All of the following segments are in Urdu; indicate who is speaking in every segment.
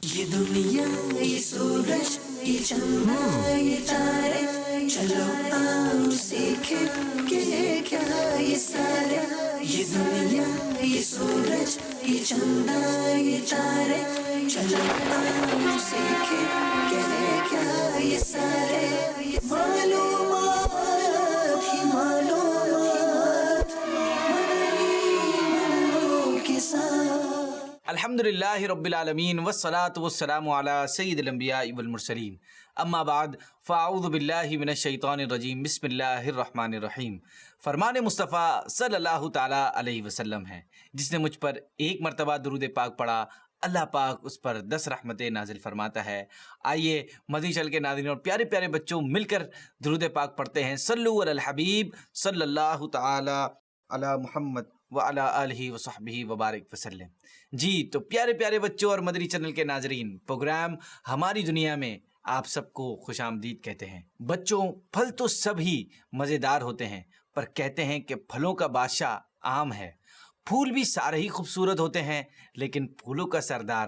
Speaker 1: یہ دنیا یہ سورج یہ چندہ یہ تارے، چلو آؤ سیکھیں کہ یہ کیا یہ سارے. یہ دنیا یہ سورج یہ چندہ یہ تارے، چلو آؤ سیکھیں کہ یہ کیا یہ سارے. معلومات ہی معلومات مدنی کے ساتھ.
Speaker 2: الحمدللہ رب العالمین والصلاة والسلام علی سید الانبیاء والمرسلین، اما بعد فاعوذ باللہ من الشیطان الرجیم، بسم اللہ الرحمن الرحیم. فرمان مصطفیٰ صلی اللہ تعالی علیہ وسلم ہے، جس نے مجھ پر ایک مرتبہ درود پاک پڑھا اللہ پاک اس پر 10 رحمتیں نازل فرماتا ہے. آئیے مدنی چل کے ناظرین اور پیارے پیارے بچوں مل کر درود پاک پڑھتے ہیں. صلو علی الحبیب صلی اللہ تعالی علی محمد وعلی آلہ وصحبہ وبارک وسلم. جی تو پیارے پیارے بچوں اور مدنی چینل کے ناظرین، پروگرام ہماری دنیا میں آپ سب کو خوش آمدید کہتے ہیں. بچوں، پھل تو سب ہی مزیدار ہوتے ہیں، پر کہتے ہیں کہ پھلوں کا بادشاہ آم ہے. پھول بھی سارے ہی خوبصورت ہوتے ہیں، لیکن پھولوں کا سردار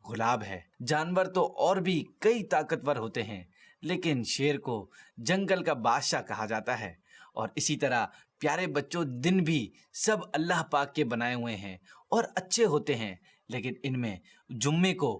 Speaker 2: گلاب ہے. جانور تو اور بھی کئی طاقتور ہوتے ہیں، لیکن شیر کو جنگل کا بادشاہ کہا جاتا ہے. اور اسی طرح پیارے بچوں، دن بھی سب اللہ پاک کے بنائے ہوئے ہیں اور اچھے ہوتے ہیں، لیکن ان میں جمعے کو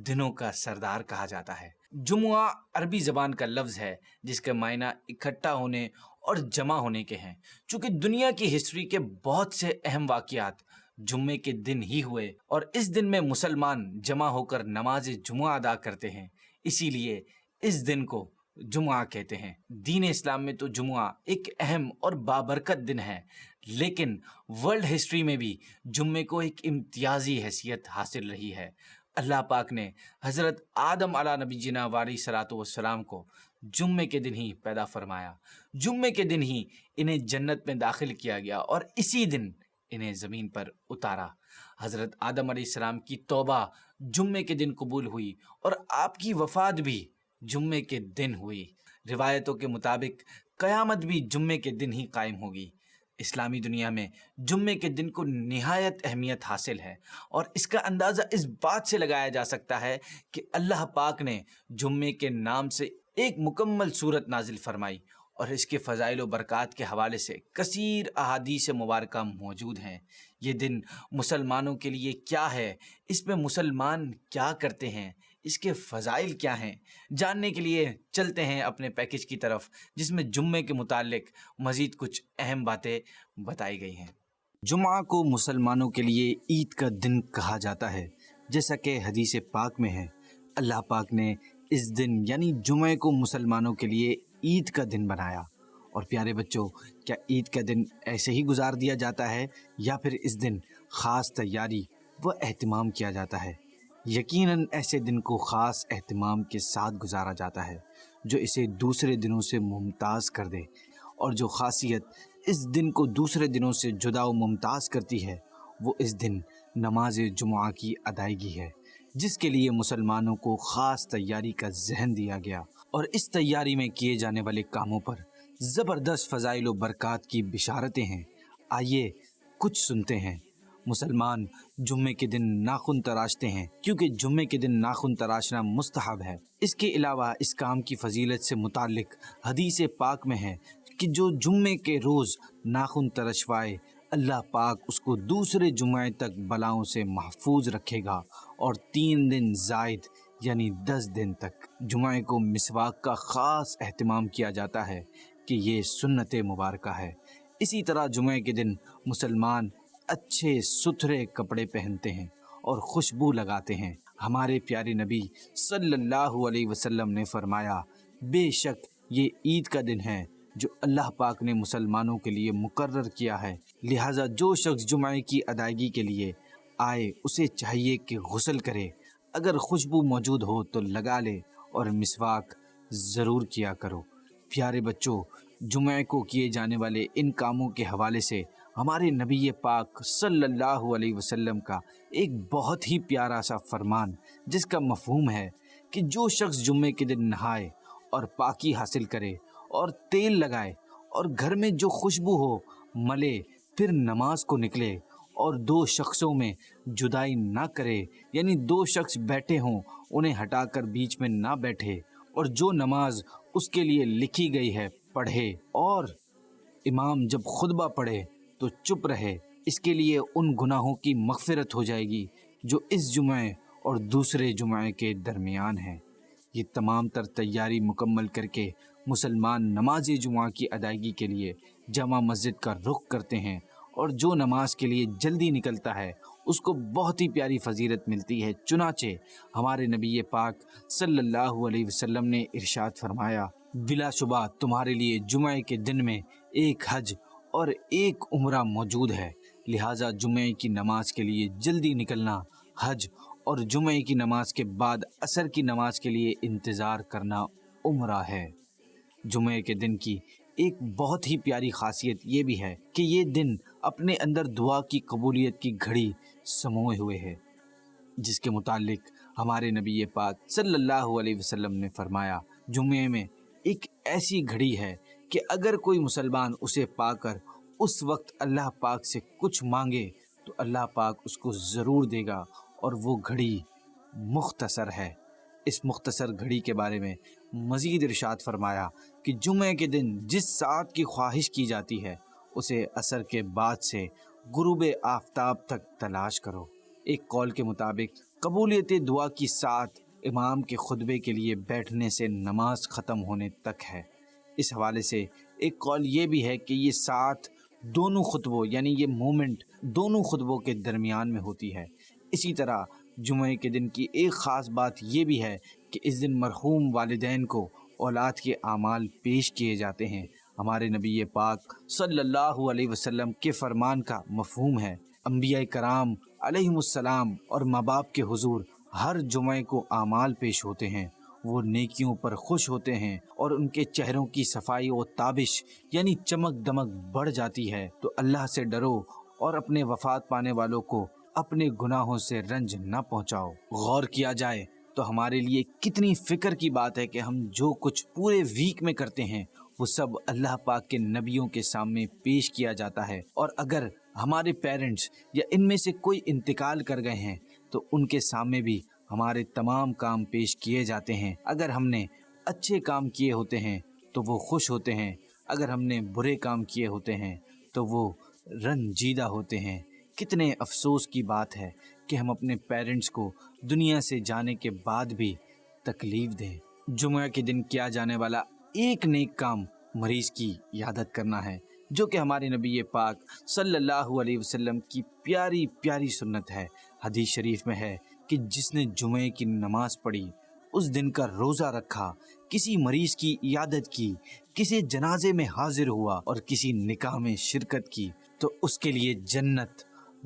Speaker 2: دنوں کا سردار کہا جاتا ہے. جمعہ عربی زبان کا لفظ ہے جس کے معنی اکٹھا ہونے اور جمع ہونے کے ہیں. چونکہ دنیا کی ہسٹری کے بہت سے اہم واقعات جمعے کے دن ہی ہوئے اور اس دن میں مسلمان جمع ہو کر نماز جمعہ ادا کرتے ہیں، اسی لیے اس دن کو جمعہ کہتے ہیں. دین اسلام میں تو جمعہ ایک اہم اور بابرکت دن ہے، لیکن ورلڈ ہسٹری میں بھی جمعے کو ایک امتیازی حیثیت حاصل رہی ہے. اللہ پاک نے حضرت آدم علیہ نبی جنا علیہ صلاۃ والسلام کو جمعے کے دن ہی پیدا فرمایا. جمعے کے دن ہی انہیں جنت میں داخل کیا گیا اور اسی دن انہیں زمین پر اتارا. حضرت آدم علیہ السلام کی توبہ جمعے کے دن قبول ہوئی اور آپ کی وفات بھی جمعے کے دن ہوئی. روایتوں کے مطابق قیامت بھی جمعے کے دن ہی قائم ہوگی. اسلامی دنیا میں جمعے کے دن کو نہایت اہمیت حاصل ہے، اور اس کا اندازہ اس بات سے لگایا جا سکتا ہے کہ اللہ پاک نے جمعے کے نام سے ایک مکمل سورت نازل فرمائی، اور اس کے فضائل و برکات کے حوالے سے کثیر احادیث مبارکہ موجود ہیں. یہ دن مسلمانوں کے لیے کیا ہے، اس میں مسلمان کیا کرتے ہیں، اس کے فضائل کیا ہیں، جاننے کے لیے چلتے ہیں اپنے پیکج کی طرف، جس میں جمعے کے متعلق مزید کچھ اہم باتیں بتائی گئی ہیں. جمعہ کو مسلمانوں کے لیے عید کا دن کہا جاتا ہے، جیسا کہ حدیث پاک میں ہے. اللہ پاک نے اس دن یعنی جمعے کو مسلمانوں کے لیے عید کا دن بنایا. اور پیارے بچوں، کیا عید کا دن ایسے ہی گزار دیا جاتا ہے یا پھر اس دن خاص تیاری و اہتمام کیا جاتا ہے؟ یقیناً ایسے دن کو خاص اہتمام کے ساتھ گزارا جاتا ہے جو اسے دوسرے دنوں سے ممتاز کر دے. اور جو خاصیت اس دن کو دوسرے دنوں سے جدا و ممتاز کرتی ہے، وہ اس دن نماز جمعہ کی ادائیگی ہے، جس کے لیے مسلمانوں کو خاص تیاری کا ذہن دیا گیا. اور اس تیاری میں کیے جانے والے کاموں پر زبردست فضائل و برکات کی بشارتیں ہیں. آئیے کچھ سنتے ہیں. مسلمان جمعے کے دن ناخن تراشتے ہیں، کیونکہ جمعے کے دن ناخن تراشنا مستحب ہے. اس کے علاوہ اس کام کی فضیلت سے متعلق حدیث پاک میں ہے کہ جو جمعے کے روز ناخن ترشوائے، اللہ پاک اس کو دوسرے جمعے تک بلاؤں سے محفوظ رکھے گا، اور 3 دن زائد یعنی 10 دن تک. جمعے کو مسواک کا خاص اہتمام کیا جاتا ہے کہ یہ سنت مبارکہ ہے. اسی طرح جمعے کے دن مسلمان اچھے ستھرے کپڑے پہنتے ہیں اور خوشبو لگاتے ہیں. ہمارے پیارے نبی صلی اللہ علیہ وسلم نے فرمایا، بے شک یہ عید کا دن ہے جو اللہ پاک نے مسلمانوں کے لیے مقرر کیا ہے، لہٰذا جو شخص جمعے کی ادائیگی کے لیے آئے اسے چاہیے کہ غسل کرے، اگر خوشبو موجود ہو تو لگا لے، اور مسواک ضرور کیا کرو. پیارے بچوں، جمعے کو کیے جانے والے ان کاموں کے حوالے سے ہمارے نبی پاک صلی اللہ علیہ وسلم کا ایک بہت ہی پیارا سا فرمان، جس کا مفہوم ہے کہ جو شخص جمعے کے دن نہائے اور پاکی حاصل کرے اور تیل لگائے اور گھر میں جو خوشبو ہو ملے، پھر نماز کو نکلے اور دو شخصوں میں جدائی نہ کرے، یعنی دو شخص بیٹھے ہوں انہیں ہٹا کر بیچ میں نہ بیٹھے، اور جو نماز اس کے لیے لکھی گئی ہے پڑھے، اور امام جب خطبہ پڑھے تو چپ رہے، اس کے لیے ان گناہوں کی مغفرت ہو جائے گی جو اس جمعے اور دوسرے جمعے کے درمیان ہیں۔ یہ تمام تر تیاری مکمل کر کے مسلمان نماز جمعہ کی ادائیگی کے لیے جامع مسجد کا رخ کرتے ہیں، اور جو نماز کے لیے جلدی نکلتا ہے اس کو بہت ہی پیاری فضیلت ملتی ہے۔ چنانچہ ہمارے نبی پاک صلی اللہ علیہ وسلم نے ارشاد فرمایا، بلا شبہ تمہارے لیے جمعے کے دن میں ایک حج اور ایک عمرہ موجود ہے، لہٰذا جمعے کی نماز کے لیے جلدی نکلنا حج، اور جمعے کی نماز کے بعد عصر کی نماز کے لیے انتظار کرنا عمرہ ہے۔ جمعے کے دن کی ایک بہت ہی پیاری خاصیت یہ بھی ہے کہ یہ دن اپنے اندر دعا کی قبولیت کی گھڑی سموئے ہوئے ہے، جس کے متعلق ہمارے نبی پاک صلی اللہ علیہ وسلم نے فرمایا، جمعے میں ایک ایسی گھڑی ہے کہ اگر کوئی مسلمان اسے پا کر اس وقت اللہ پاک سے کچھ مانگے تو اللہ پاک اس کو ضرور دے گا، اور وہ گھڑی مختصر ہے۔ اس مختصر گھڑی کے بارے میں مزید ارشاد فرمایا کہ جمعے کے دن جس ساعت کی خواہش کی جاتی ہے اسے عصر کے بعد سے غروب آفتاب تک تلاش کرو۔ ایک قول کے مطابق قبولیت دعا کی ساعت امام کے خطبے کے لیے بیٹھنے سے نماز ختم ہونے تک ہے۔ اس حوالے سے ایک قول یہ بھی ہے کہ یہ ساعت دونوں خطبوں، یعنی یہ مومنٹ دونوں خطبوں کے درمیان میں ہوتی ہے۔ اسی طرح جمعے کے دن کی ایک خاص بات یہ بھی ہے کہ اس دن مرحوم والدین کو اولاد کے اعمال پیش کیے جاتے ہیں۔ ہمارے نبی پاک صلی اللہ علیہ وسلم کے فرمان کا مفہوم ہے، انبیاء کرام علیہم السلام اور ماں باپ کے حضور ہر جمعے کو اعمال پیش ہوتے ہیں، وہ نیکیوں پر خوش ہوتے ہیں اور ان کے چہروں کی صفائی و تابش یعنی چمک دمک بڑھ جاتی ہے۔ تو اللہ سے ڈرو اور اپنے وفات پانے والوں کو اپنے گناہوں سے رنج نہ پہنچاؤ۔ غور کیا جائے تو ہمارے لیے کتنی فکر کی بات ہے کہ ہم جو کچھ پورے ویک میں کرتے ہیں وہ سب اللہ پاک کے نبیوں کے سامنے پیش کیا جاتا ہے، اور اگر ہمارے پیرنٹس یا ان میں سے کوئی انتقال کر گئے ہیں تو ان کے سامنے بھی ہمارے تمام کام پیش کیے جاتے ہیں۔ اگر ہم نے اچھے کام کیے ہوتے ہیں تو وہ خوش ہوتے ہیں، اگر ہم نے برے کام کیے ہوتے ہیں تو وہ رنجیدہ ہوتے ہیں۔ کتنے افسوس کی بات ہے کہ ہم اپنے پیرنٹس کو دنیا سے جانے کے بعد بھی تکلیف دیں۔ جمعہ کے دن کیا جانے والا ایک نیک کام مریض کی عیادت کرنا ہے، جو کہ ہمارے نبی پاک صلی اللہ علیہ وسلم کی پیاری پیاری سنت ہے۔ حدیث شریف میں ہے کہ جس نے جمعے کی نماز پڑھی، اس دن کا روزہ رکھا، کسی مریض کی عیادت کی، کسی جنازے میں حاضر ہوا اور کسی نکاح میں شرکت کی تو اس کے لیے جنت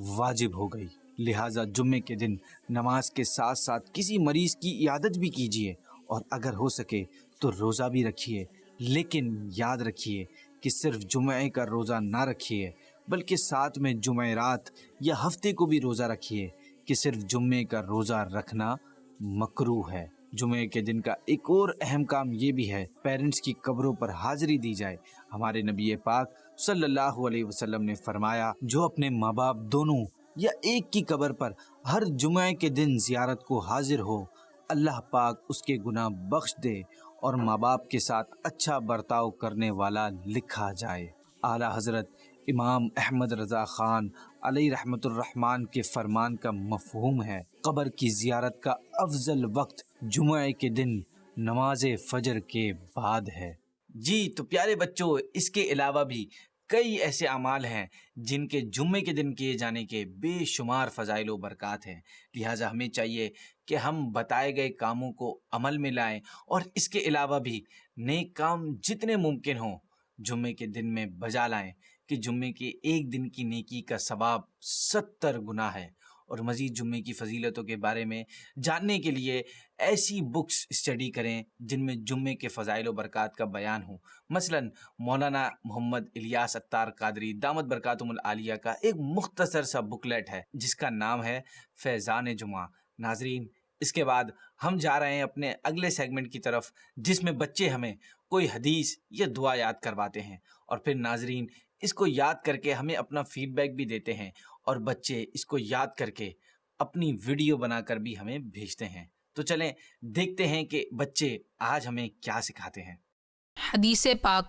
Speaker 2: واجب ہو گئی۔ لہٰذا جمعے کے دن نماز کے ساتھ ساتھ کسی مریض کی عیادت بھی کیجیے، اور اگر ہو سکے تو روزہ بھی رکھیے، لیکن یاد رکھیے کہ صرف جمعے کا روزہ نہ رکھیے بلکہ ساتھ میں جمعرات یا ہفتے کو بھی روزہ رکھیے، کہ صرف جمعے کا روزہ رکھنا مکروہ ہے۔ جمعے کے دن کا ایک اور اہم کام یہ بھی ہے، پیرنٹس کی قبروں پر حاضری دی جائے۔ ہمارے نبی پاک صلی اللہ علیہ وسلم نے فرمایا، جو اپنے ماں باپ دونوں یا ایک کی قبر پر ہر جمعے کے دن زیارت کو حاضر ہو، اللہ پاک اس کے گناہ بخش دے اور ماں باپ کے ساتھ اچھا برتاؤ کرنے والا لکھا جائے۔ اعلیٰ حضرت امام احمد رضا خان علیہ رحمت الرحمن کے فرمان کا مفہوم ہے، قبر کی زیارت کا افضل وقت جمعے کے دن نماز فجر کے بعد ہے۔ جی تو پیارے بچوں، اس کے علاوہ بھی کئی ایسے اعمال ہیں جن کے جمعے کے دن کیے جانے کے بے شمار فضائل و برکات ہیں، لہٰذا ہمیں چاہیے کہ ہم بتائے گئے کاموں کو عمل میں لائیں، اور اس کے علاوہ بھی نیک کام جتنے ممکن ہوں جمعے کے دن میں بجا لائیں، کہ جمعے کے ایک دن کی نیکی کا ثواب 70 گنا ہے۔ اور مزید جمعے کی فضیلتوں کے بارے میں جاننے کے لیے ایسی بکس اسٹڈی کریں جن میں جمعے کے فضائل و برکات کا بیان ہو۔ مثلاً مولانا محمد الیاس اتار قادری دامت برکاتہم العالیہ کا ایک مختصر سا بکلیٹ ہے جس کا نام ہے فیضان جمعہ۔ ناظرین، اس کے بعد ہم جا رہے ہیں اپنے اگلے سیگمنٹ کی طرف، جس میں بچے ہمیں کوئی حدیث یا دعا یاد کرواتے ہیں، اور پھر ناظرین اس کو یاد کر کے ہمیں اپنا فیڈ بیک بھی دیتے ہیں، اور بچے اس کو یاد کر کے اپنی ویڈیو بنا کر بھی ہمیں بھیجتے ہیں۔ تو چلیں دیکھتے ہیں کہ بچے آج ہمیں کیا سکھاتے ہیں۔
Speaker 3: حدیث پاک،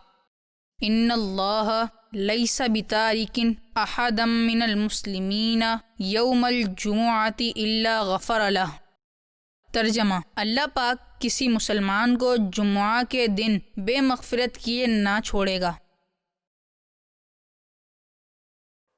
Speaker 3: ان اللہ لیس بتارک احدا من المسلمین یوم الجمعۃ الا غفر لہ۔ ترجمہ، اللہ پاک کسی مسلمان کو جمعہ کے دن بے مغفرت کیے نہ چھوڑے گا۔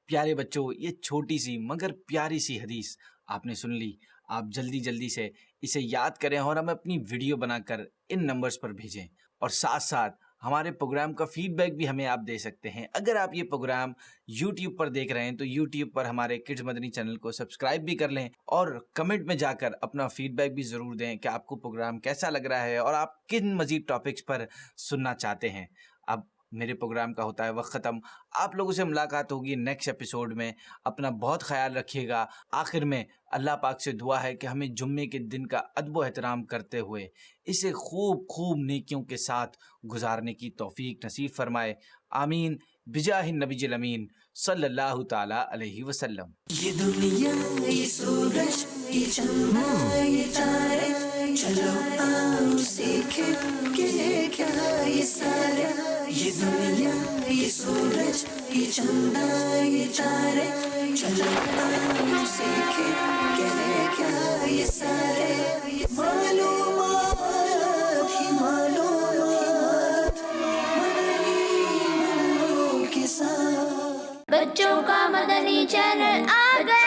Speaker 2: پیارے بچوں، یہ چھوٹی سی مگر پیاری سی حدیث آپ نے سن لی۔ آپ جلدی سے اسے یاد کریں اور ہمیں اپنی ویڈیو بنا کر ان نمبرز پر بھیجیں، اور ساتھ ساتھ ہمارے پروگرام کا فیڈ بیک بھی ہمیں آپ دے سکتے ہیں۔ اگر آپ یہ پروگرام یوٹیوب پر دیکھ رہے ہیں تو یوٹیوب پر ہمارے کڈز مدنی چینل کو سبسکرائب بھی کر لیں، اور کمنٹ میں جا کر اپنا فیڈ بیک بھی ضرور دیں کہ آپ کو پروگرام کیسا لگ رہا ہے اور آپ کن مزید ٹاپکس پر سننا چاہتے ہیں۔ اب میرے پروگرام کا ہوتا ہے وقت ختم۔ آپ لوگوں سے ملاقات ہوگی نیکسٹ ایپیسوڈ میں۔ اپنا بہت خیال رکھیے گا۔ آخر میں اللہ پاک سے دعا ہے کہ ہمیں جمعے کے دن کا ادب و احترام کرتے ہوئے اسے خوب نیکیوں کے ساتھ گزارنے کی توفیق نصیب فرمائے۔ آمین بجاہ النبی الامین صلی اللہ تعالی علیہ وسلم۔
Speaker 1: یہ دنیا، یہ سورج، یہ چندہ، یہ تارے، چلو آؤ سیکھیں کہ یہ کیا یہ سارے۔ یہ دنیا، یہ سورج، یہ چندہ، یہ تارے، چلو آؤ سیکھیں کہ یہ کیا یہ سارے۔ معلومات ہی معلومات، مدنی کے ساتھ۔
Speaker 4: بچوں کا مدنی چینل آ گیا۔